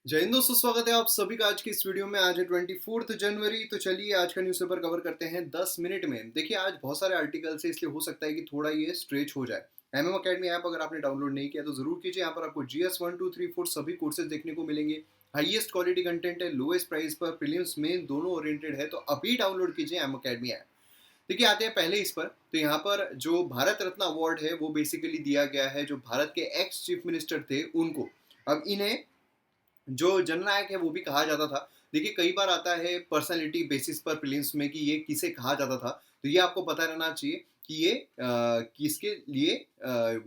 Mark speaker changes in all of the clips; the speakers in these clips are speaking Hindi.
Speaker 1: जय हिंद दोस्तों, स्वागत है आप सभी का आज की इस वीडियो में। आज है 24 जनवरी। तो चलिए आज का न्यूज़पेपर कवर करते हैं 10 मिनट में। देखिए आज बहुत सारे आर्टिकल्स है, इसलिए हो सकता है कि थोड़ा ये स्ट्रेच हो जाए। एमएम अकेडमी ऐप अगर आपने डाउनलोड नहीं किया तो जरूर कीजिए। यहाँ पर आपको जीएस 1 2 3 4 सभी कोर्सेज देखने को मिलेंगे। हाईएस्ट क्वालिटी कंटेंट है, लोएस्ट प्राइस पर, प्रीलिम्स मेन दोनों ओरिएंटेड है। तो अभी डाउनलोड कीजिए एम अकेडमी ऐप। देखिए आते हैं पहले इस पर। तो यहाँ पर जो भारत रत्न अवार्ड है वो बेसिकली दिया गया है जो भारत के एक्स चीफ मिनिस्टर थे उनको। अब इन्हें जो जननायक है वो भी कहा जाता था। देखिए कई बार आता है पर्सनालिटी बेसिस पर प्रीलिम्स में कि ये किसे कहा जाता था। तो ये आपको पता रहना चाहिए कि ये किसके लिए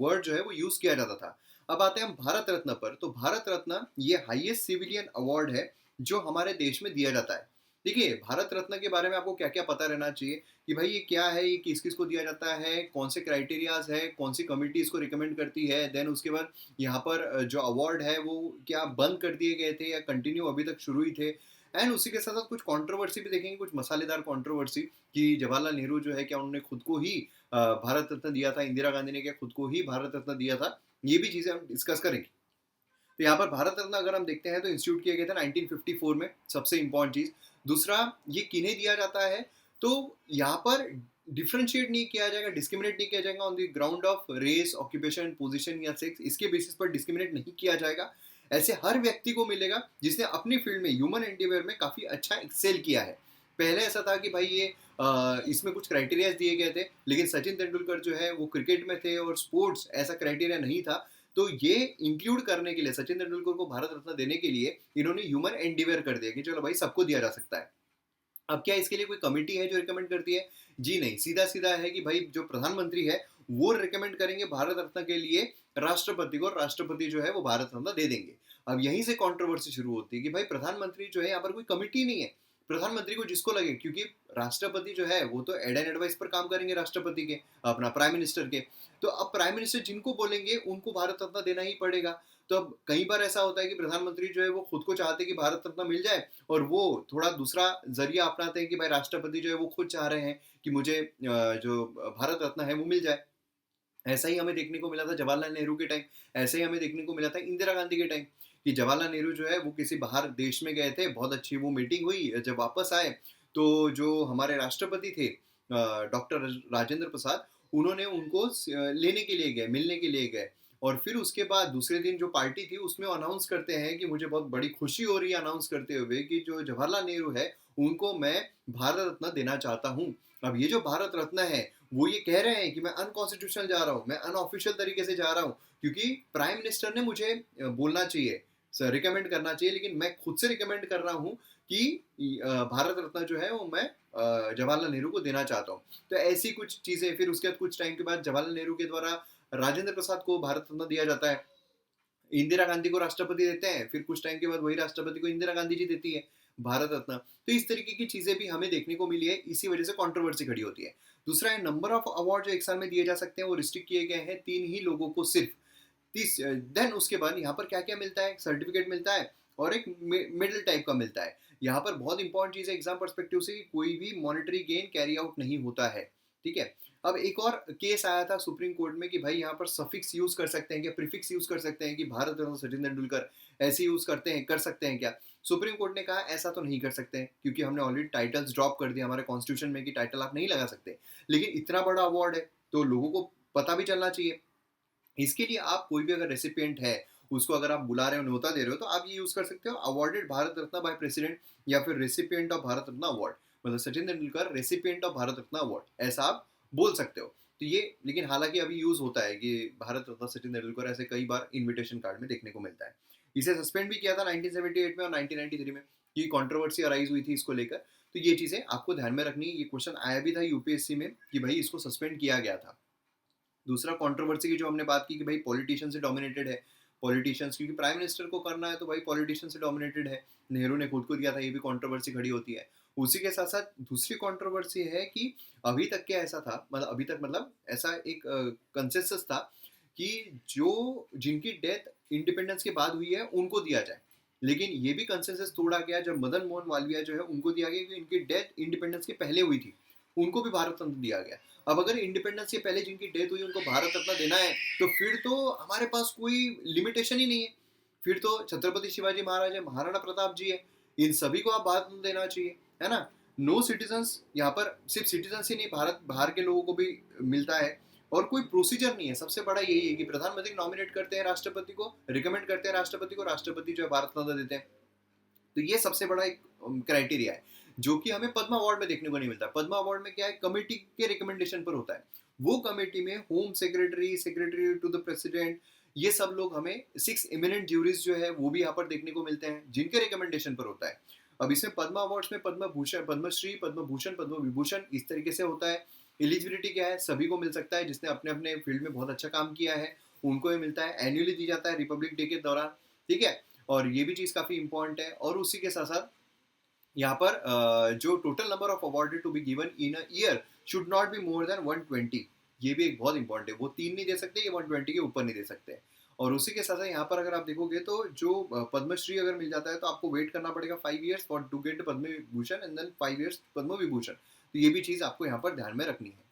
Speaker 1: वर्ड जो है वो यूज किया जाता था। अब आते हैं हम भारत रत्न पर। तो भारत रत्न ये हाईएस्ट सिविलियन अवार्ड है जो हमारे देश में दिया जाता है। देखिए भारत रत्न के बारे में आपको क्या क्या पता रहना चाहिए कि भाई ये क्या है, ये किस किस को दिया जाता है, कौन से क्राइटेरियाज है, कौन सी कमिटी इसको रिकमेंड करती है। देन उसके बाद यहाँ पर जो अवार्ड है वो क्या बंद कर दिए गए थे या कंटिन्यू अभी तक शुरू ही थे। एंड उसी के साथ साथ कुछ कंट्रोवर्सी भी देखेंगे, कुछ मसालेदार कंट्रोवर्सी कि जवाहरलाल नेहरू जो है क्या उन्होंने खुद को ही भारत रत्न दिया था, इंदिरा गांधी ने क्या खुद को ही भारत रत्न दिया था। ये भी चीजें हम डिस्कस करेंगे। तो यहाँ पर भारत रत्न अगर हम देखते हैं तो इंस्टीट्यूट किया गया था 1954 में, सबसे इंपॉर्टेंट चीज। दूसरा, ये किन्हें दिया जाता है तो यहाँ पर डिफ्रेंशिएट नहीं किया जाएगा, डिस्क्रिमिनेट नहीं किया जाएगा on the ground of race, occupation, position या सेक्स। इसके बेसिस पर डिस्क्रिमिनेट नहीं किया जाएगा। ऐसे हर व्यक्ति को मिलेगा जिसने अपनी फील्ड में, ह्यूमन एंटीवेयर में काफी अच्छा एक्सेल किया है। पहले ऐसा था कि भाई ये इसमें कुछ क्राइटेरियाज दिए गए थे, लेकिन सचिन तेंदुलकर जो है वो क्रिकेट में थे और स्पोर्ट्स ऐसा क्राइटेरिया नहीं था। तो ये इंक्लूड करने के लिए, सचिन तेंदुलकर को भारत रत्न देने के लिए इन्होंने ह्यूमन एंडीवेयर कर दिया कि चलो भाई सबको दिया जा सकता है। अब क्या इसके लिए कोई कमेटी है जो रिकमेंड करती है? जी नहीं, सीधा सीधा है कि भाई जो प्रधानमंत्री है वो रिकमेंड करेंगे भारत रत्न के लिए राष्ट्रपति को, और राष्ट्रपति जो है वो भारत रत्न दे देंगे। अब यहीं से कंट्रोवर्सी शुरू होती है कि भाई प्रधानमंत्री जो है, यहाँ पर कोई कमिटी नहीं है। प्रधानमंत्री को जिसको लगे, क्योंकि राष्ट्रपति जो है वो तो एड एंड एडवाइस पर काम करेंगे राष्ट्रपति के, अपना प्राइम मिनिस्टर के। तो अब प्राइम मिनिस्टर जिनको बोलेंगे उनको भारत रत्न देना ही पड़ेगा। तो अब कई बार ऐसा होता है कि प्रधानमंत्री जो है वो खुद को चाहते हैं कि भारत रत्न मिल जाए, और वो थोड़ा दूसरा जरिया अपनाते हैं कि भाई राष्ट्रपति जो है वो खुद चाह रहे हैं कि मुझे जो भारत रत्न है वो मिल जाए। ऐसा ही हमें देखने को मिला था जवाहरलाल नेहरू के टाइम। ऐसे ही हमें देखने को मिला था इंदिरा गांधी के टाइम कि जवाहरलाल नेहरू जो है वो किसी बाहर देश में गए थे, बहुत अच्छी वो मीटिंग हुई। जब वापस आए तो जो हमारे राष्ट्रपति थे डॉक्टर राजेंद्र प्रसाद, उन्होंने उनको लेने के लिए गए, मिलने के लिए गए। और फिर उसके बाद दूसरे दिन जो पार्टी थी उसमें अनाउंस करते हैं कि मुझे बहुत बड़ी खुशी हो रही है अनाउंस करते हुए कि जो जवाहरलाल नेहरू है उनको मैं भारत रत्न देना चाहता हूँ। अब ये जो भारत रत्न है वो ये कह रहे हैं कि मैं अनकॉन्स्टिट्यूशनल जा रहा हूँ, मैं अनऑफिशियल तरीके से जा रहा हूँ, क्योंकि प्राइम मिनिस्टर ने मुझे बोलना चाहिए, रिकमेंड करना चाहिए, लेकिन मैं खुद से रिकमेंड कर रहा हूँ कि भारत रत्न जो है वो मैं जवाहरलाल नेहरू को देना चाहता हूँ। तो ऐसी कुछ चीजें। फिर उसके बाद कुछ टाइम के बाद जवाहरलाल नेहरू के द्वारा राजेंद्र प्रसाद को भारत रत्न दिया जाता है, इंदिरा गांधी को राष्ट्रपति देते हैं, फिर कुछ टाइम के बाद वही राष्ट्रपति को इंदिरा गांधी जी देती है भारत रत्न। तो इस तरीके की चीजें भी हमें देखने को मिली है, इसी वजह से कंट्रोवर्सी खड़ी होती है। दूसरा है नंबर ऑफ अवार्ड जो एक साल में दिए जा सकते हैं वो रिस्ट्रिक्ट किए गए हैं 3 ही लोगों को सिर्फ। 30। देन उसके बाद यहाँ पर क्या क्या मिलता है, सर्टिफिकेट मिलता है और एक मिडिल टाइप का मिलता है। यहाँ पर बहुत इंपॉर्टेंट चीज है एग्जाम परस्पेक्टिव से, कोई भी मॉनेटरी गेन कैरी आउट नहीं होता है। ठीक है। अब एक और केस आया था सुप्रीम कोर्ट में कि भाई यहाँ पर सफिक्स यूज कर सकते हैं क्या, प्रीफिक्स यूज कर सकते हैं कि भारत रत्न सचिन तेंदुलकर, ऐसे यूज करते हैं, कर सकते हैं क्या? सुप्रीम कोर्ट ने कहा ऐसा तो नहीं कर सकते हैं, क्योंकि हमने ऑलरेडी टाइटल्स ड्रॉप कर दिया हमारे कॉन्स्टिट्यूशन में कि टाइटल आप नहीं लगा सकते। लेकिन इतना बड़ा अवार्ड है तो लोगों को पता भी चलना चाहिए। इसके लिए आप कोई भी अगर रेसिपिएंट है उसको अगर आप बुला रहे हो, न्योता दे रहे हो, तो आप ये यूज कर सकते हो awarded Bharat Ratna by president, या फिर recipient of Bharat Ratna award, मतलब Sachin Tendulkar recipient of Bharat Ratna award, ऐसा आप बोल सकते हो। तो ये, लेकिन हालांकि अभी यूज होता है कि भारत रत्न सचिन तेंदुलकर ऐसे कई बार इनविटेशन कार्ड में देखने को मिलता है। इसे सस्पेंड भी किया था 1978 में और 1993 में, की कंट्रोवर्सी अराइज हुई थी इसको लेकर। तो ये चीजें आपको ध्यान में रखनी है। ये क्वेश्चन आया भी था यूपीएससी में कि भाई इसको सस्पेंड किया गया था। दूसरा कंट्रोवर्सी की जो हमने बात की कि भाई पॉलिटिशियन से डोमिनेटेड है, पॉलिटिशियंस, क्योंकि प्राइम मिनिस्टर को करना है तो भाई पॉलिटिशियन से डोमिनेटेड है। नेहरू ने खुद को दिया था, ये भी कंट्रोवर्सी खड़ी होती है। उसी के साथ साथ दूसरी कंट्रोवर्सी है कि अभी तक क्या ऐसा था, मतलब अभी तक मतलब ऐसा एक कंसेंसस था कि जो जिनकी डेथ इंडिपेंडेंस के बाद हुई है उनको दिया जाए। लेकिन ये भी कंसेंसस तोड़ा गया जब मदन मोहन मालवीय जो है उनको दिया गया कि इनकी डेथ इंडिपेंडेंस के पहले हुई थी, उनको भी भारत रत्न दिया गया। अब अगर इंडिपेंडेंस से पहले जिनकी डेथ हुई उनको भारत रत्न देना है तो फिर तो हमारे पास कोई लिमिटेशन ही नहीं है। फिर तो छत्रपति शिवाजी महाराज है, महाराणा प्रताप जी है, इन सभी को आप बाद में देना चाहिए, है ना। नो सिटीजन्स, यहाँ पर सिर्फ सिटीजन्स ही नहीं, भारत बाहर के लोगों को भी मिलता है। और कोई प्रोसीजर नहीं है, सबसे बड़ा यही है कि प्रधानमंत्री नॉमिनेट करते हैं राष्ट्रपति को, रिकमेंड करते हैं राष्ट्रपति को, राष्ट्रपति जो है भारत रत्न देते हैं। तो ये सबसे बड़ा एक क्राइटेरिया है जो कि हमें पद्मा अवार्ड में देखने को नहीं मिलता। पद्मा अवार्ड में क्या है, कमेटी के रिकमेंडेशन पर होता है। वो कमेटी में home secretary, secretary to the president, ये सब लोग हमें 6 इमिनेंट ज्यूरीज जो है वो भी यहाँ पर देखने को मिलते हैं, जिनके रिकमेंडेशन पर होता है। अब इसमें पद्मा अवार्ड्स में पद्म भूषण, पद्मश्री, पद्म भूषण, पद्म विभूषण इस तरीके से होता है। एलिजिबिलिटी क्या है, सभी को मिल सकता है, जिसने अपने अपने फील्ड में बहुत अच्छा काम किया है उनको ही मिलता है। एनुअली दी जाता है रिपब्लिक डे के दौरान, ठीक है। और ये भी चीज़ काफ़ी इंपॉर्टेंट है। और उसी के साथ साथ यहाँ पर जो total number of award to be given in a year should not be more than 120। ये भी एक बहुत इंपॉर्टेंट है, वो 3 नहीं दे सकते, ये 120 के ऊपर नहीं दे सकते। और उसी के साथ साथ यहाँ पर अगर आप देखोगे तो जो पद्मश्री अगर मिल जाता है तो आपको वेट करना पड़ेगा 5 years for to get Padma Vibhushan and then 5 years Padma Vibhushan. तो ये भी चीज़ आपको यहाँ पर ध्यान में रखनी है।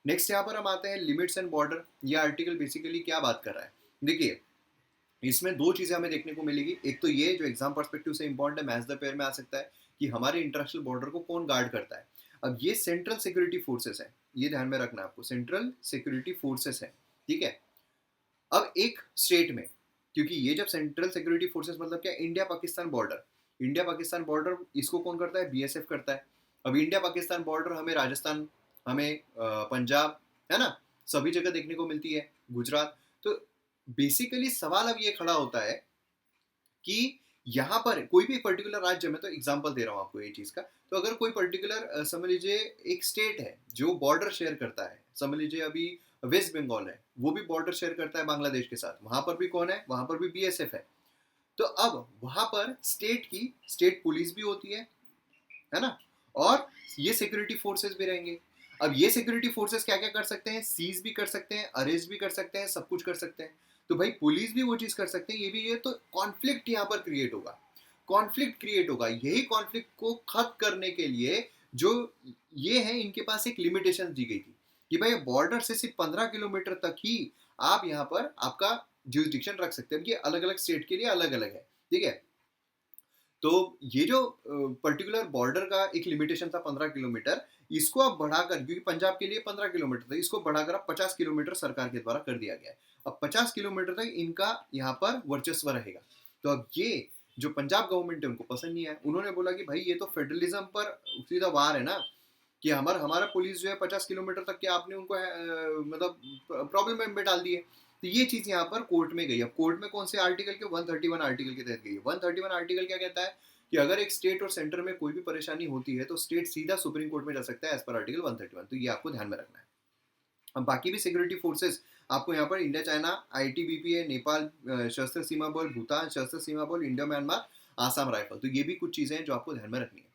Speaker 1: नेक्स्ट यहाँ पर हम आते हैं लिमिट्स एंड बॉर्डर। ये आर्टिकल बेसिकली क्या बात कर रहा है, देखिए इसमें दो चीज़ें हमें देखने को मिलेगी। एक तो ये जो एग्जाम पर्सपेक्टिव से इंपॉर्टेंट है, मैच द पेयर में आ सकता है कि हमारे इंटरनेशनल बॉर्डर को कौन गार्ड करता है। अब ये सेंट्रल सिक्योरिटी फोर्सेस है, ये ध्यान में रखना आपको, सेंट्रल सिक्योरिटी फोर्सेस है, ठीक है। अब एक स्टेट में, क्योंकि ये जब सेंट्रल सिक्योरिटी फोर्सेस मतलब क्या, India Pakistan border, India Pakistan border इसको कौन करता है, बीएसएफ करता है। अब इंडिया पाकिस्तान बॉर्डर हमें राजस्थान, हमें पंजाब, है ना, सभी जगह देखने को मिलती है, गुजरात। तो बेसिकली सवाल अब ये खड़ा होता है कि यहाँ पर कोई भी पर्टिकुलर राज्य में, तो एग्जांपल दे रहा हूँ आपको ये चीज़ का, तो अगर कोई पर्टिकुलर समझ लीजिए एक स्टेट है जो बॉर्डर शेयर करता है, समझ लीजिए अभी वेस्ट बंगाल है, वो भी बॉर्डर शेयर करता है बांग्लादेश के साथ, वहां पर भी कौन है, वहां पर भी बीएसएफ है। तो अब वहां पर स्टेट की स्टेट पुलिस भी होती है ना, और ये सिक्योरिटी फोर्सेस भी रहेंगे। अब ये सिक्योरिटी फोर्सेस क्या क्या कर सकते हैं, सीज भी कर सकते हैं, अरेस्ट भी कर सकते हैं, सब कुछ कर सकते हैं। तो भाई पुलिस भी वो चीज कर सकते हैं, ये भी, ये तो कॉन्फ्लिक्ट यहाँ पर क्रिएट होगा, कॉन्फ्लिक्ट क्रिएट होगा। यही कॉन्फ्लिक्ट को खत्म करने के लिए जो ये है, इनके पास एक लिमिटेशन दी गई थी कि भाई बॉर्डर से सिर्फ 15 किलोमीटर तक ही आप यहाँ पर आपका ज्यूरिडिक्शन रख सकते हैं। ये अलग अलग स्टेट के लिए अलग अलग है, ठीक है। तो ये जो पर्टिकुलर बॉर्डर का एक लिमिटेशन था 15 किलोमीटर, इसको अब बढ़ाकर, क्योंकि पंजाब के लिए 15 किलोमीटर था, इसको बढ़ाकर अब 50 किलोमीटर सरकार के द्वारा कर दिया गया है। अब 50 किलोमीटर तक इनका यहाँ पर वर्चस्व रहेगा। तो अब ये जो पंजाब गवर्नमेंट है उनको पसंद नहीं आया, उन्होंने बोला कि भाई ये तो फेडरलिज्म पर सीधा वार है ना, कि हमारा पुलिस जो है 50 किलोमीटर तक के आपने उनको मतलब प्रॉब्लम में डाल दिए। तो ये चीज यहाँ पर कोर्ट में गई। अब कोर्ट में कौन से आर्टिकल के, 131 आर्टिकल के तहत गई है। 131 आर्टिकल क्या कहता है कि अगर एक स्टेट और सेंटर में कोई भी परेशानी होती है तो स्टेट सीधा सुप्रीम कोर्ट में जा सकता है एज पर आर्टिकल 131। तो ये आपको ध्यान में रखना है। अब बाकी भी सिक्योरिटी फोर्सेस आपको यहाँ पर इंडिया चाइना आईटीबीपी है, नेपाल सशस्त्र सीमा बल, भूटान सशस्त्र सीमा बल, इंडिया म्यांमार, आसाम राइफल। तो ये भी कुछ चीज़ें हैं जो आपको ध्यान में रखनी है।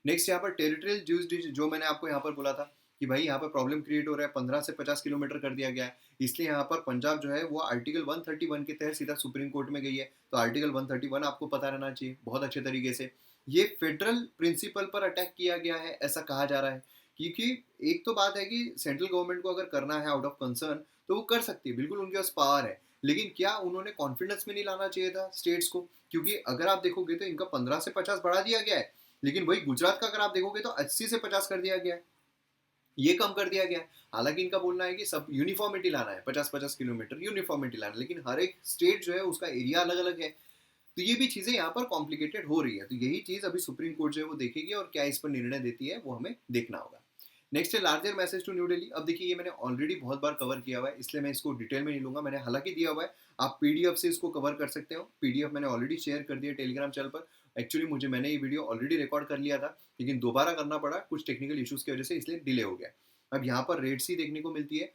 Speaker 1: नेक्स्ट यहाँ पर टेरिटोरियल ज्यूरिसडिक्शन, जो मैंने आपको यहाँ पर बोला था कि भाई यहाँ पर प्रॉब्लम क्रिएट हो रहा है, 15 से 50 किलोमीटर कर दिया गया है, इसलिए यहाँ पर पंजाब जो है वो आर्टिकल 131 के तहत सीधा सुप्रीम कोर्ट में गई है। तो आर्टिकल 131 आपको पता रहना चाहिए बहुत अच्छे तरीके से। ये फेडरल प्रिंसिपल पर अटैक किया गया है ऐसा कहा जा रहा है, क्योंकि एक तो बात है कि सेंट्रल गवर्नमेंट को अगर करना है आउट ऑफ कंसर्न तो वो कर सकती है, बिल्कुल उनके पास पावर है। लेकिन क्या उन्होंने कॉन्फिडेंस में नहीं लाना चाहिए था स्टेट्स को, क्योंकि अगर आप देखोगे तो इनका 15 से 50 बढ़ा दिया गया है, लेकिन वही गुजरात का अगर आप देखोगे तो 80 से 50 कर दिया गया है, ये कम कर दिया गया है। हालांकि इनका बोलना है कि सब यूनिफॉर्मिटी लाना है, 50-50 किलोमीटर यूनिफॉर्मिटी लाना है, लेकिन हर एक स्टेट जो है उसका एरिया अलग अलग है। तो ये भी चीज़ें यहाँ पर कॉम्प्लिकेटेड हो रही है। तो यही चीज़ अभी सुप्रीम कोर्ट जो है वो देखेगी और क्या इस पर निर्णय देती है वो हमें देखना होगा। नेक्स्ट है larger message to New Delhi. अब देखिए ये मैंने ऑलरेडी बहुत बार कवर किया हुआ है, इसलिए मैं इसको डिटेल में नहीं लूंगा, मैंने हालांकि दिया हुआ है, आप पीडीएफ से इसको कवर कर सकते हो। पीडीएफ मैंने ऑलरेडी शेयर कर दिया टेलीग्राम चैनल पर। एक्चुअली मैंने ये वीडियो ऑलरेडी रिकॉर्ड कर लिया था, लेकिन दोबारा करना पड़ा कुछ टेक्निकल इशूज़ की वजह से, इसलिए डिले हो गया। अब यहाँ पर रेड सी देखने को मिलती है,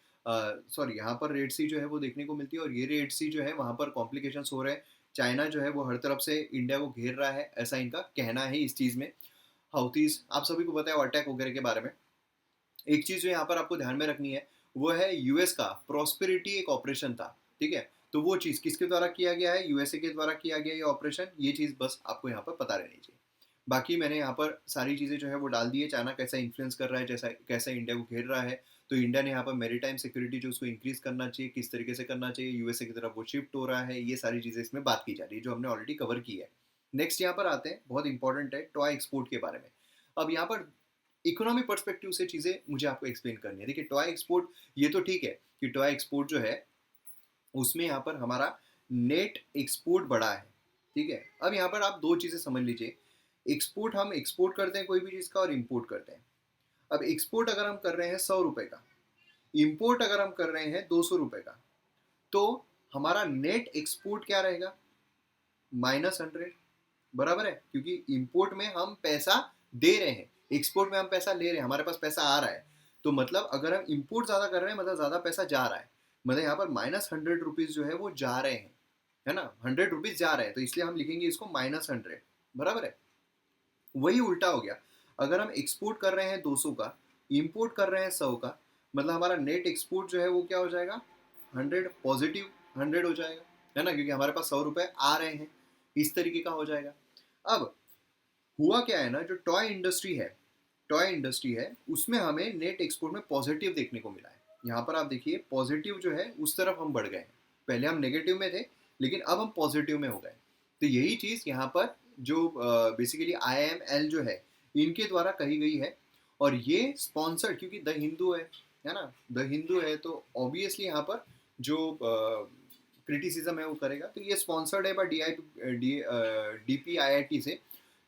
Speaker 1: सॉरी यहाँ पर रेड सी जो है वो देखने को मिलती है, और ये रेड सी जो है वहाँ पर कॉम्प्लिकेशंस हो रहे हैं। चाइना जो है वो हर तरफ से इंडिया को घेर रहा है, ऐसा इनका कहना है इस चीज़ में। हाउथीज आप सभी को पता है अटैक वगैरह के बारे में। एक चीज़ जो यहाँ पर आपको ध्यान में रखनी है वो है यूएस का प्रॉस्पेरिटी एक ऑपरेशन था, ठीक है। तो वो चीज़ किसके द्वारा किया गया है, यूएसए के द्वारा किया गया ये ऑपरेशन, ये चीज़ बस आपको यहाँ पर पता रहनी चाहिए। बाकी मैंने यहाँ पर सारी चीज़ें जो है वो डाल दी है, चाइना कैसा इन्फ्लुएंस कर रहा है, जैसा कैसा इंडिया को घेर रहा है। तो इंडिया ने यहाँ पर मेरीटाइम सिक्योरिटी जो उसको इंक्रीज करना चाहिए, किस तरीके से करना चाहिए, यूएसए की तरफ वो शिफ्ट हो रहा है, ये सारी चीज़ें इसमें बात की जा रही है जो हमने ऑलरेडी कवर की है। नेक्स्ट यहाँ पर आते हैं, बहुत इंपॉर्टेंट है टॉय एक्सपोर्ट के बारे में। अब यहाँ पर इकोनॉमिक पर्सपेक्टिव से चीज़ें मुझे आपको एक्सप्लेन करनी है। देखिए टॉय एक्सपोर्ट, ये तो ठीक है कि टॉय एक्सपोर्ट जो है उसमें यहाँ पर हमारा नेट एक्सपोर्ट बढ़ा है, ठीक है। अब यहाँ पर आप दो चीज़ें समझ लीजिए, एक्सपोर्ट हम एक्सपोर्ट करते हैं कोई भी चीज़ का और इम्पोर्ट करते हैं। अब एक्सपोर्ट अगर हम कर रहे हैं 100 रुपये का, इम्पोर्ट अगर हम कर रहे हैं 200 रुपये का, तो हमारा नेट एक्सपोर्ट क्या रहेगा, -100, बराबर है। क्योंकि इंपोर्ट में हम पैसा दे रहे हैं, एक्सपोर्ट में हम पैसा ले रहे हैं, हमारे पास पैसा आ रहा है। तो मतलब अगर हम इंपोर्ट ज़्यादा कर रहे हैं मतलब ज़्यादा पैसा जा रहा है, मतलब यहाँ पर -100 रुपीज़ जो है वो जा रहे हैं, है ना, 100 रुपीज़ जा रहे हैं, तो इसलिए हम लिखेंगे इसको -100, बराबर है। वही उल्टा हो गया, अगर हम एक्सपोर्ट कर रहे हैं 200 का, इंपोर्ट कर रहे हैं 100 का, मतलब हमारा नेट एक्सपोर्ट जो है वो क्या हो जाएगा, 100 पॉजिटिव 100 हो जाएगा, है ना, क्योंकि हमारे पास 100 रुपये आ रहे हैं, इस तरीके का हो जाएगा। अब हुआ क्या है ना, जो टॉय इंडस्ट्री है उसमें हमें नेट एक्सपोर्ट में पॉजिटिव देखने को मिला है। यहाँ पर आप देखिए पॉजिटिव जो है उस तरफ हम बढ़ गए हैं, पहले हम नेगेटिव में थे लेकिन अब हम पॉजिटिव में हो गए। तो यही चीज़ यहाँ पर जो बेसिकली IIML जो है इनके द्वारा कही गई है, और ये स्पॉन्सर्ड, क्योंकि द हिंदू है ना, द हिंदू है, तो ऑब्वियसली यहाँ पर जो क्रिटिसिज्म है वो करेगा। तो ये स्पॉन्सर्ड है बाय DPIIT से,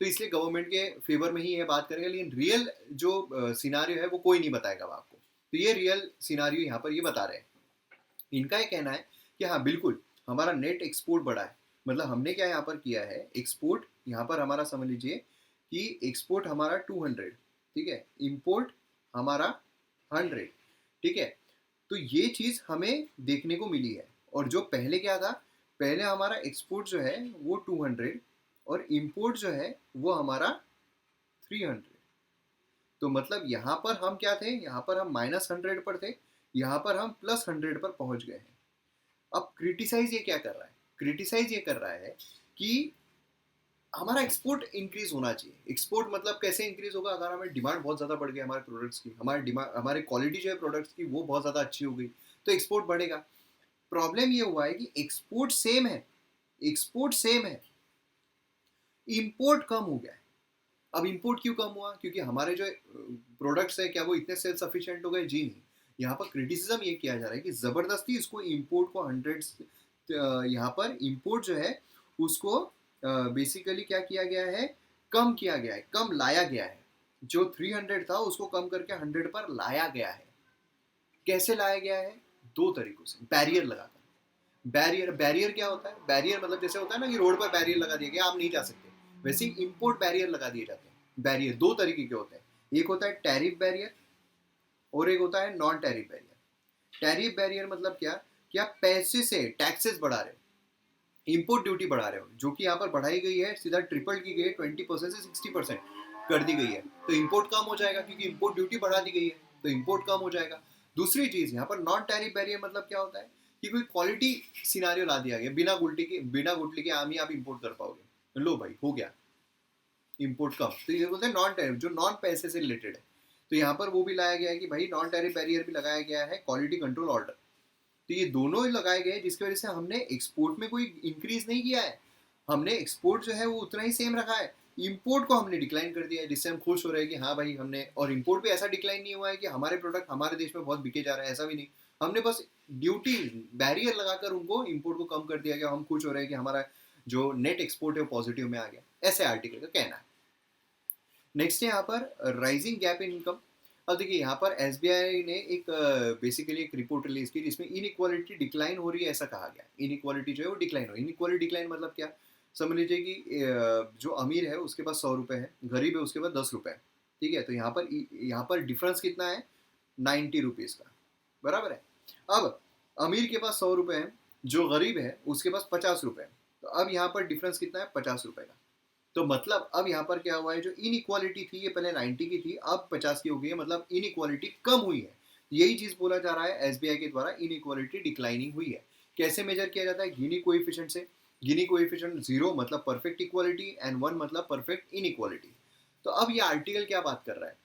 Speaker 1: तो इसलिए गवर्नमेंट के फेवर में ही ये बात करेगा, लेकिन रियल जो सिनारियो है वो कोई नहीं बताएगा आपको। तो ये रियल सिनारियो यहाँ पर ये बता रहे हैं। इनका ये कहना है कि हाँ बिल्कुल हमारा नेट एक्सपोर्ट बढ़ा है, मतलब हमने क्या यहाँ पर किया है, एक्सपोर्ट यहाँ पर हमारा समझ लीजिए कि एक्सपोर्ट हमारा 200, ठीक है, इम्पोर्ट हमारा 100, ठीक है। तो ये चीज़ हमें देखने को मिली है, और जो पहले क्या था, पहले हमारा एक्सपोर्ट जो है वो 200 और इंपोर्ट जो है वो हमारा 300। तो मतलब यहाँ पर हम क्या थे, यहाँ पर हम -100 पर थे, यहाँ पर हम +100 पर पहुँच गए हैं। अब क्रिटिसाइज ये क्या कर रहा है, क्रिटिसाइज ये कर रहा है कि हमारा एक्सपोर्ट इंक्रीज होना चाहिए। एक्सपोर्ट मतलब कैसे इंक्रीज होगा, अगर हमें डिमांड बहुत ज़्यादा बढ़ गई हमारे प्रोडक्ट्स की, हमारी डिमांड, हमारी क्वालिटी जो है प्रोडक्ट्स की वो बहुत ज़्यादा अच्छी हो गई, तो एक्सपोर्ट बढ़ेगा। प्रॉब्लम ये हुआ है कि एक्सपोर्ट सेम है, एक्सपोर्ट सेम है, इंपोर्ट कम हो गया है। अब इंपोर्ट क्यों कम हुआ, क्योंकि हमारे जो प्रोडक्ट्स है क्या वो इतने सेल्फ सफिशिएंट हो गए, जी नहीं। यहाँ पर क्रिटिसिज्म ये किया जा रहा है कि ज़बरदस्ती इसको इंपोर्ट को 100, यहाँ पर इंपोर्ट जो है उसको बेसिकली क्या किया गया है, कम किया गया है, कम लाया गया है। जो 300 था उसको कम करके 100 पर लाया गया है। कैसे लाया गया है, दो तरीकों से, बैरियर लगाकर। बैरियर क्या होता है, बैरियर मतलब जैसे होता है ना कि रोड पर बैरियर लगा दिया गया आप नहीं जा सकते, वैसे ही इंपोर्ट बैरियर लगा दिए जाते हैं। बैरियर दो तरीके के होते हैं, एक होता है टैरिफ बैरियर और एक होता है non tariff barrier. Tariff barrier मतलब क्या, कि आप पैसे से टैक्सेस बढ़ा रहे हो, इंपोर्ट ड्यूटी बढ़ा रहे हो, जो कि यहाँ पर बढ़ाई गई है, सीधा ट्रिपल की गई है, 20% से 60% कर दी गई है। तो इंपोर्ट कम हो जाएगा क्योंकि इंपोर्ट ड्यूटी बढ़ा दी गई है, तो इंपोर्ट कम हो जाएगा। दूसरी चीज़ यहाँ पर नॉन टैरिफ बैरियर मतलब क्या होता है कि कोई क्वालिटी सिनारियो ला दिया गया, बिना गुटली के आम ही आप इंपोर्ट कर पाओगे, लो भाई हो गया इंपोर्ट कम, तो ये बोलते हैं नॉन टैरिफ, जो नॉन पैसे से रिलेटेड है। तो यहाँ पर वो भी लाया गया है कि भाई नॉन टैरिफ बैरियर भी लगाया गया है, क्वालिटी कंट्रोल ऑर्डर। तो ये दोनों ही लगाए गए जिसकी वजह से हमने एक्सपोर्ट में कोई इंक्रीज नहीं किया है, हमने एक्सपोर्ट जो है वो उतना ही सेम रखा है, इंपोर्ट को हमने डिक्लाइन कर दिया है, जिससे हम खुश हो रहे हैं कि हाँ भाई हमने, और इंपोर्ट भी ऐसा डिक्लाइन नहीं हुआ है कि हमारे प्रोडक्ट हमारे देश में बहुत बिके जा रहे हैं, ऐसा भी नहीं। हमने बस ड्यूटी बैरियर लगाकर उनको इंपोर्ट को कम कर दिया गया, हम खुश हो रहे हैं कि हमारा जो नेट एक्सपोर्ट है वो पॉजिटिव में आ गया, ऐसे आर्टिकल का कहना है। नेक्स्ट है यहाँ पर राइजिंग गैप इन इनकम। अब देखिए यहाँ पर SBI ने एक बेसिकली एक रिपोर्ट रिलीज की जिसमें इनइक्वालिटी डिक्लाइन हो रही है, ऐसा कहा गया। इनइक्वालिटी जो है वो डिक्लाइन हो रही है। इनइक्वालिटी डिक्लाइन मतलब क्या, समझ लीजिए कि जो अमीर है उसके पास 100 रुपये है, गरीब है उसके पास 10 रुपये है, ठीक है। तो यहाँ पर डिफरेंस कितना है, 90 रुपीज़ का, बराबर है। अब अमीर के पास 100 रुपये है, जो गरीब है उसके पास 50 रुपये है, तो अब यहाँ पर डिफरेंस कितना है, 50 रुपये का। तो मतलब अब यहाँ पर क्या हुआ है, जो इनइक्वालिटी थी ये पहले 90 की थी, अब 50 की हो गई है, मतलब इनइक्वालिटी कम हुई है। यही चीज़ बोला जा रहा है SBI के द्वारा, इनइक्वालिटी डिक्लाइनिंग हुई है। कैसे मेजर किया जाता है, गिनी कोएफिशिएंट से। गिनी कोएफिशिएंट 0 मतलब परफेक्ट इक्वालिटी एंड 1 मतलब परफेक्ट इनइक्वालिटी। तो अब ये आर्टिकल क्या बात कर रहा है,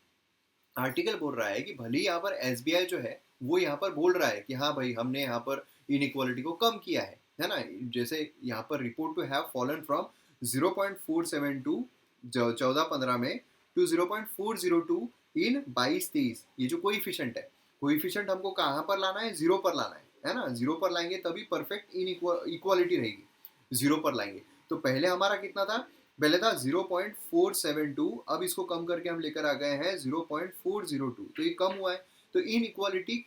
Speaker 1: आर्टिकल बोल रहा है कि भले ही यहाँ पर एसबीआई जो है वो यहाँ पर बोल रहा है कि हाँ भाई हमने यहाँ पर इनइक्वालिटी को कम किया है ना। जैसे यहाँ पर report to have fallen from 0.472 14-15 में टू 0.402 इन 22-23। ये जो कोइफिशिएंट है, कोइफिशिएंट हमको कहाँ पर लाना है, जीरो पर लाना है ना। जीरो पर लाएंगे तभी परफेक्ट इन इक्वालिटी रहेगी, जीरो पर लाएंगे। तो पहले हमारा कितना था, पहले था 0.472, अब इसको कम करके हम लेकर आ गए हैं 0.402, तो ये कम हुआ है, तो इन इक्वालिटी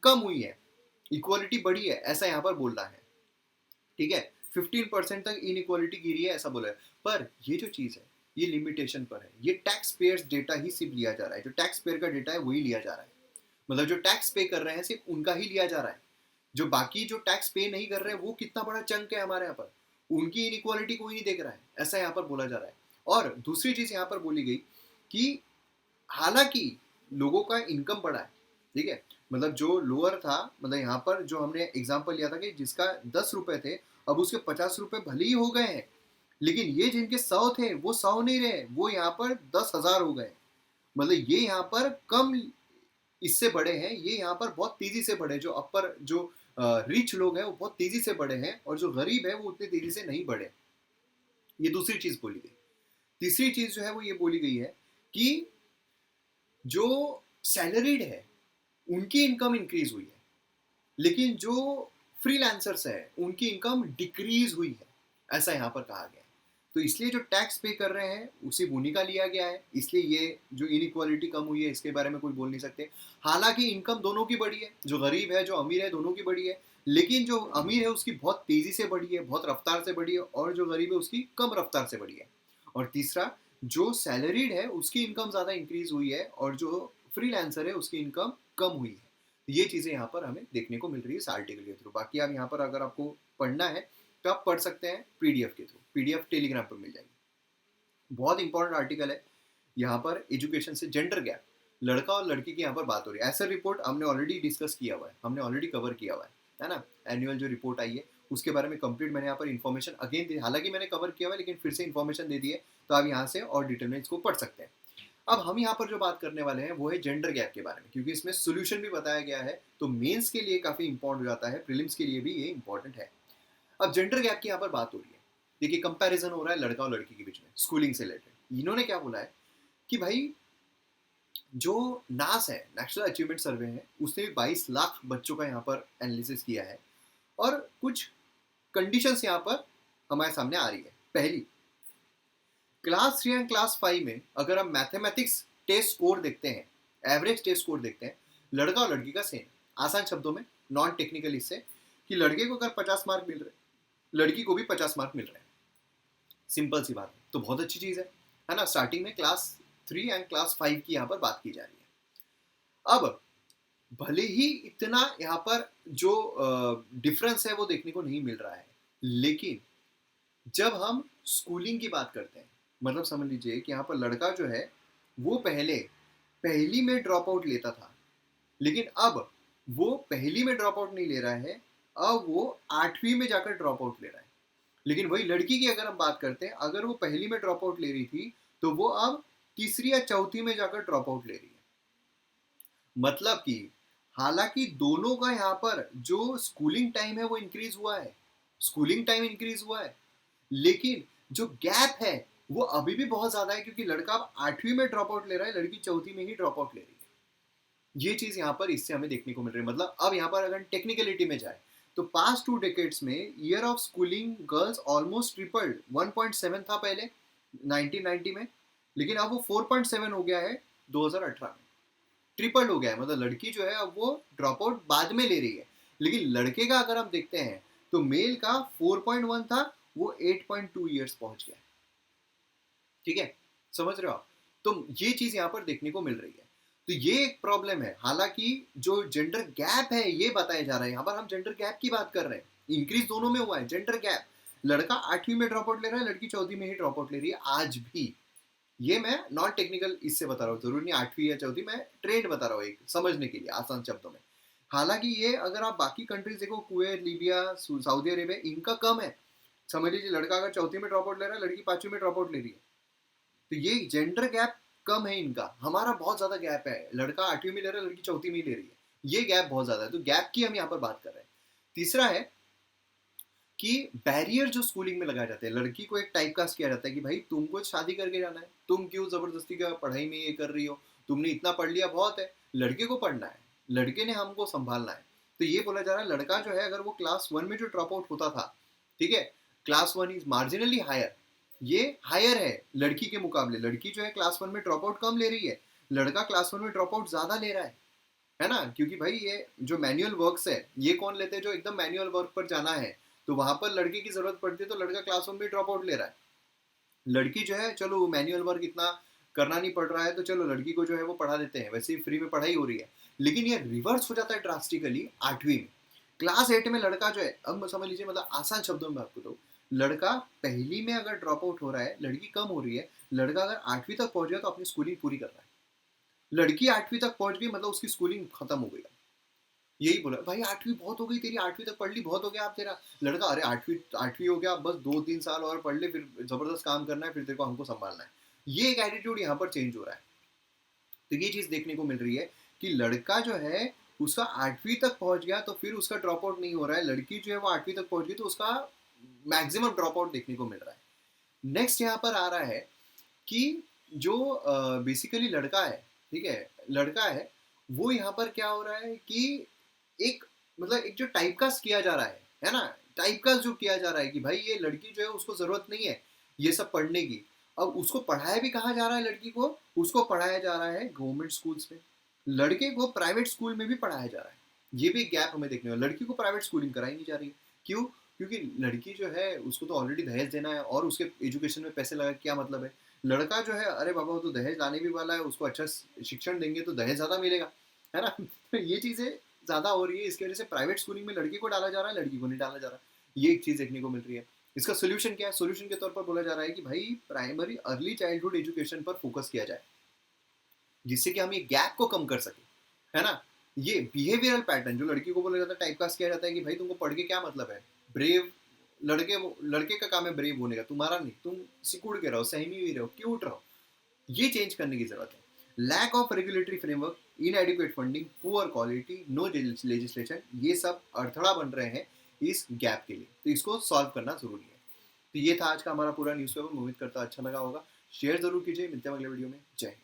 Speaker 1: कम हुई है, इक्वालिटी बढ़ी है, ऐसा यहाँ पर बोल रहा है। ठीक है, 15% तक इन इक्वालिटी गिरी है ऐसा बोला है। पर ये जो चीज़ है ये लिमिटेशन पर है, ये टैक्स पेयर्स डेटा ही सिर्फ लिया जा रहा है, जो टैक्स पेयर का डेटा है वही लिया जा रहा है। मतलब जो टैक्स पे कर रहे हैं सिर्फ उनका ही लिया जा रहा है, जो बाकी जो टैक्स पे नहीं कर रहे हैं वो कितना बड़ा चंक है हमारे यहाँ पर, उनकी इनइक्वालिटी कोई नहीं देख रहा है, ऐसा यहाँ पर बोला जा रहा है। और दूसरी चीज़ यहाँ पर बोली गई कि हालांकि लोगों का इनकम बढ़ा है, ठीक है, मतलब जो लोअर था, मतलब यहाँ पर जो हमने एग्जाम्पल लिया था कि जिसका 10 रुपए थे अब उसके 50 रुपए भले ही हो गए हैं, लेकिन ये जिनके 100 थे वो 100 नहीं रहे, वो यहाँ पर 10,000 हो गए। मतलब ये यहाँ पर कम इससे बड़े हैं, ये यहाँ पर बहुत तेजी से बढ़े, जो अपर जो रिच लोग हैं वो बहुत तेजी से बढ़े हैं, और जो गरीब है वो उतनी तेजी से नहीं बढ़े। ये दूसरी चीज बोली गई। तीसरी चीज जो है वो ये बोली गई है कि जो सैलरीड है उनकी इनकम इंक्रीज हुई है, लेकिन जो फ्रीलांसर्स है उनकी इनकम डिक्रीज हुई है, ऐसा यहाँ पर कहा गया है। तो इसलिए जो टैक्स पे कर रहे हैं उसी भूमि का लिया गया है, इसलिए ये जो इनइक्वालिटी कम हुई है इसके बारे में कोई बोल नहीं सकते। हालांकि इनकम दोनों की बढ़ी है, जो गरीब है जो अमीर है दोनों की बढ़ी है, लेकिन जो अमीर है उसकी बहुत तेजी से बढ़ी है, बहुत रफ्तार से बढ़ी है, और जो गरीब है उसकी कम रफ्तार से बढ़ी है। और तीसरा, जो सैलरीड है उसकी इनकम ज़्यादा इंक्रीज हुई है, और जो फ्रीलांसर है उसकी इनकम कम हुई है। ये चीज़ें यहाँ पर हमें देखने को मिल रही है इस आर्टिकल के थ्रू। बाकी आप यहाँ पर अगर आपको पढ़ना है तो आप पढ़ सकते हैं पीडीएफ के थ्रू, पीडीएफ टेलीग्राम पर मिल जाएगी। बहुत इंपॉर्टेंट आर्टिकल है। यहाँ पर एजुकेशन से जेंडर गैप, लड़का और लड़की की यहाँ पर बात हो रही है। ऐसा रिपोर्ट हमने ऑलरेडी डिस्कस किया हुआ है, हमने ऑलरेडी कवर किया हुआ है ना। एनुअल जो रिपोर्ट आई है उसके बारे में कंप्लीट मैंने यहाँ पर इन्फॉर्मेशन अगेन दी, हालांकि मैंने कवर किया हुआ है लेकिन फिर से इन्फॉर्मेशन दे दी है, तो आप यहाँ से और डिटेल में इसको पढ़ सकते हैं। अब हम यहाँ पर जो बात करने वाले हैं वो है जेंडर गैप के बारे में, क्योंकि इसमें सोल्यूशन भी बताया गया है, तो मेंस के लिए काफ़ी इंपॉर्टेंट हो जाता है, प्रीलिम्स के लिए भी ये इंपॉर्टेंट है। अब जेंडर गैप की यहाँ पर बात हो रही है। देखिए, कंपैरिजन हो रहा है लड़का और लड़की के बीच में स्कूलिंग से रिलेटेड। इन्होंने क्या बोला है कि भाई जो नास है, नेशनल अचीवमेंट सर्वे है, उसने भी 22 लाख बच्चों का यहाँ पर एनालिसिस किया है, और कुछ कंडीशंस यहाँ पर हमारे सामने आ रही है। पहली, क्लास 3 एंड क्लास 5 में अगर हम मैथमेटिक्स टेस्ट स्कोर देखते हैं, एवरेज टेस्ट स्कोर देखते हैं, लड़का और लड़की का सेम। आसान शब्दों में, नॉन टेक्निकल इससे, कि लड़के को अगर 50 मार्क मिल रहे हैं, लड़की को भी 50 मार्क मिल रहे हैं। सिंपल सी बात है, तो बहुत अच्छी चीज़ है ना। स्टार्टिंग में क्लास 3 एंड क्लास 5 की यहाँ पर बात की जा रही है। अब भले ही इतना यहाँ पर जो डिफरेंस है वो देखने को नहीं मिल रहा है, लेकिन जब हम स्कूलिंग की बात करते हैं, मतलब समझ लीजिए कि यहाँ पर लड़का जो है वो पहले पहली में ड्रॉप आउट लेता था, लेकिन अब वो पहली में ड्रॉप आउट नहीं ले रहा है, अब वो 8वीं में जाकर ड्रॉप आउट ले रहा है। लेकिन वही लड़की की अगर हम बात करते हैं, अगर वो पहली में ड्रॉप आउट ले रही थी तो वो अब तीसरी या चौथी में जाकर ड्रॉप आउट ले रही है। मतलब कि हालांकि दोनों का यहाँ पर जो स्कूलिंग टाइम है वो इंक्रीज हुआ है, स्कूलिंग टाइम इंक्रीज हुआ है, लेकिन जो गैप है वो अभी भी बहुत ज्यादा है, क्योंकि लड़का अब 8वीं में ड्रॉप आउट ले रहा है, लड़की चौथी में ही ड्रॉप आउट ले रही है। ये चीज यहाँ पर इससे हमें देखने को मिल रही है। मतलब अब यहाँ पर अगर टेक्निकलिटी में जाए तो पास्ट 2 डेकेड्स में year of schooling girls almost tripled. 1.7 था पहले 1990 में, लेकिन अब वो 4.7 हो गया है 2018 में। ट्रिपल्ड हो गया है, मतलब लड़की जो है अब वो ड्रॉप आउट बाद में ले रही है। लेकिन लड़के का अगर हम देखते हैं तो मेल का 4.1 था, वो 8.2 ईयर्स पहुंच गया। ठीक है, समझ रहे हो आप? तो ये चीज यहाँ पर देखने को मिल रही है, तो ये एक प्रॉब्लम है। हालांकि जो जेंडर गैप है ये बताया जा रहा है, यहाँ पर हम जेंडर गैप की बात कर रहे हैं, इंक्रीज दोनों में हुआ है जेंडर गैप। लड़का 8वीं में ड्रॉप आउट ले रहा है, लड़की चौथी में ही ड्रॉप आउट ले रही है आज भी। ये मैं नॉन टेक्निकल इससे बता रहा हूँ, जरूरी नहीं 8वीं या चौथी, मैं ट्रेंड बता रहा हूँ एक समझने के लिए आसान शब्दों में। हालांकि ये अगर आप बाकी कंट्रीज देखो, कुवैत, लीबिया, सऊदी अरेबिया, इनका कम है। समझ लीजिए लड़का अगर चौथी में ड्रॉप आउट ले रहा है, लड़की 5वीं में ड्रॉप आउट ले रही है। तो ये जेंडर गैप कम है इनका, हमारा बहुत ज्यादा गैप है, लड़का 8वीं में ले रहा है, लड़की 4थी में ले रही है, ये गैप बहुत ज्यादा है, तो गैप की हम यहाँ पर बात कर रहे हैं। तीसरा है कि बैरियर जो स्कूलिंग में लगाए जाते हैं, लड़की को एक टाइप कास्ट किया जाता है कि भाई तुमको शादी करके जाना है, तुम क्यों जबरदस्ती का पढ़ाई में ये कर रही हो, तुमने इतना पढ़ लिया बहुत है, लड़के को पढ़ना है, लड़के ने हमको संभालना है। तो ये बोला जा रहा है लड़का जो है अगर वो क्लास 1 में जो ड्रॉप आउट होता था, ठीक है, क्लास 1 इज मार्जिनली हायर, ये हायर है लड़की के मुकाबले, लड़की जो है क्लास 1 में ड्रॉप आउट कम ले रही है, लड़का क्लास 1 में ड्रॉप आउट ज्यादा ले रहा है ना, क्योंकि भाई ये जो मैनुअल वर्क्स है ये कौन लेते हैं, जो एकदम मैनुअल वर्क पर जाना है, तो वहां पर लड़के की जरूरत पड़ती है, तो लड़का क्लास 1 में ड्रॉप आउट ले रहा है, लड़की जो है चलो मैनुअल वर्क इतना करना नहीं पड़ रहा है, तो चलो लड़की को जो है वो पढ़ा देते हैं, वैसे ही फ्री में पढ़ाई हो रही है। लेकिन ये रिवर्स हो जाता है ड्रास्टिकली 8वीं में, क्लास 8 में लड़का जो है, अब समझ लीजिए, मतलब आसान शब्दों में आपको तो, लड़का पहली में अगर ड्रॉप आउट हो रहा है, लड़की कम हो रही है, लड़का अगर 8वीं तक पहुंच गया तो अपनी स्कूलिंग पूरी कर रहा है, लड़की 8वीं तक पहुंच गई मतलब उसकी स्कूलिंग खत्म हो गई, यही बोला भाई 8वीं बहुत हो गई तेरी, 8वीं तक पढ़ ली, बहुत हो गया आप तेरा, लड़का अरे 8वीं 8वीं हो गया, बस 2-3 साल और पढ़ ले, फिर जबरदस्त काम करना है, फिर तेरे को हमको संभालना है, ये एक एटीट्यूड यहाँ पर चेंज हो रहा है। तो ये चीज देखने को मिल रही है कि लड़का जो है उसका 8वीं तक पहुंच गया तो फिर उसका ड्रॉप आउट नहीं हो रहा है, लड़की जो है वो 8वीं तक पहुंच गई तो उसका मैक्सिमम ड्रॉप आउट देखने को मिल रहा है। नेक्स्ट यहाँ पर आ रहा है कि जो बेसिकली लड़का है, ठीक है, लड़का है, वो यहाँ पर क्या हो रहा है कि एक मतलब एक जो टाइप कास्ट किया जा रहा है ना, टाइप कास्ट जो किया जा रहा है कि भाई ये लड़की जो है उसको जरूरत नहीं है ये सब पढ़ने की, अब उसको पढ़ाया भी कहाँ जा रहा है, लड़की को उसको पढ़ाया जा रहा है गवर्नमेंट स्कूल्स में, लड़के को प्राइवेट स्कूल में भी पढ़ाया जा रहा है, ये भी गैप हमें देखने को, लड़की को प्राइवेट स्कूलिंग कराई नहीं जा रही है, क्यों, क्योंकि लड़की जो है उसको तो ऑलरेडी दहेज देना है और उसके एजुकेशन में पैसे लगा क्या मतलब है, लड़का जो है अरे बाबा वो तो दहेज लाने भी वाला है, उसको अच्छा शिक्षण देंगे तो दहेज ज्यादा मिलेगा, है ना तो ये चीजें ज्यादा हो रही है, इसकी वजह से प्राइवेट स्कूलिंग में लड़की को डाला जा रहा है, लड़की को नहीं डाला जा रहा, ये एक चीज देखने को मिल रही है। इसका सोल्यूशन क्या है, सोल्यूशन के तौर पर बोला जा रहा है कि भाई प्राइमरी अर्ली चाइल्डहुड एजुकेशन पर फोकस किया जाए, जिससे कि हम ये गैप को कम कर सके, है ना, ये बिहेवियरल पैटर्न जो लड़की को बोला जाता है, टाइपकास्ट किया जाता है कि भाई तुमको पढ़ के क्या मतलब है, ब्रेव लड़के, लड़के का काम है ब्रेव होने का, तुम्हारा नहीं, तुम सिकुड़ के रहो, सहमी हुई रहो, क्यूट रहो, ये चेंज करने की जरूरत है। Lack of regulatory framework, inadequate funding, poor quality, no legislation, ये सब अड़थड़ा बन रहे हैं इस गैप के लिए, तो इसको सॉल्व करना जरूरी है। तो ये था आज का हमारा पूरा न्यूज़पेपर, उम्मीद करता अच्छा लगा होगा, शेयर जरूर कीजिए, मिलते हैं अगले वीडियो में, जय हिंद।